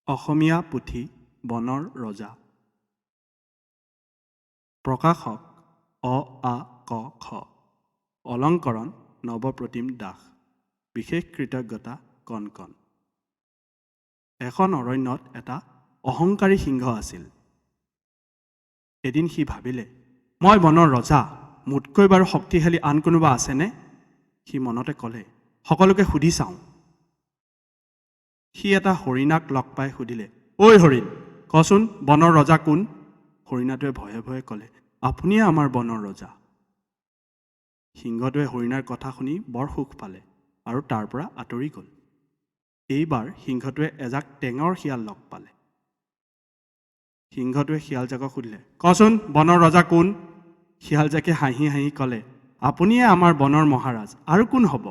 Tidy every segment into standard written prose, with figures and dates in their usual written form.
অসমীয়া পুথি বনৰ ৰজা। প্ৰকাশক অ আ ক খ। অলংকৰণ নৱপ্ৰতিম দাস। বিশেষ কৃতজ্ঞতা কণকণ। এখন অৰণ্যত এটা অহংকাৰী সিংহ আছিল। এদিন সি ভাবিলে, মই বনৰ ৰজা, মোতকৈ বাৰু শক্তিশালী আন কোনোবা আছেনে? সি মনতে ক'লে, সকলোকে সুধি চাওঁ। সি এটা হৰিণাক লগ পাই সুধিলে, ঐ হৰিণ, কচোন বনৰ ৰজা কোন? হৰিণাটোৱে ভয়ে ভয়ে ক'লে, আপুনিয়ে আমাৰ বনৰ ৰজা। সিংহটোৱে হৰিণাৰ কথা শুনি বৰ সুখ পালে আৰু তাৰ পৰা আঁতৰি গ'ল। এইবাৰ সিংহটোৱে এজাক টেঙৰ শিয়াল লগ পালে। সিংহটোৱে শিয়ালজাকক সুধিলে, কচোন বনৰ ৰজা কোন? শিয়ালজাকে হাঁহি হাঁহি ক'লে, আপুনিয়ে আমাৰ বনৰ মহাৰাজ, আৰু কোন হ'ব?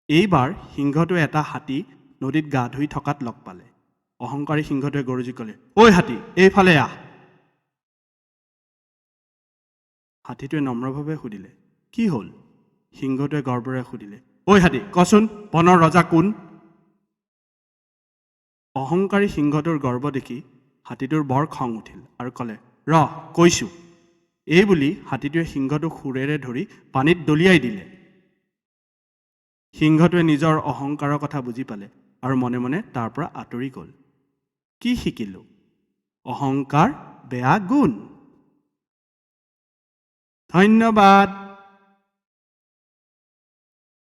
এইবাৰ সিংহটোৱে এটা হাতী নদীত গা ধুই থকাত লগ পালে। অহংকাৰী সিংহটোৱে গৰজি ক'লে, ঐ হাতী, এইফালে আহ। হাতীটোৱে নম্ৰভাৱে সুধিলে, কি হ'ল? সিংহটোৱে গৰ্বৰে সুধিলে, ঐ হাতী, কচোন বনৰ ৰজা কোন? অহংকাৰী সিংহটোৰ গৰ্ব দেখি হাতীটোৰ বৰ খং উঠিল আৰু ক'লে, কৈছোঁ। এই বুলি হাতীটোৱে সিংহটোক শুৰেৰে ধৰি পানীত দলিয়াই দিলে। সিংহটোৱে নিজৰ অহংকাৰৰ কথা বুজি পালে আৰু মনে মনে তাৰ পৰা আঁতৰি গ'ল। কি শিকিলোঁ? অহংকাৰ বেয়া গুণ। ধন্যবাদ।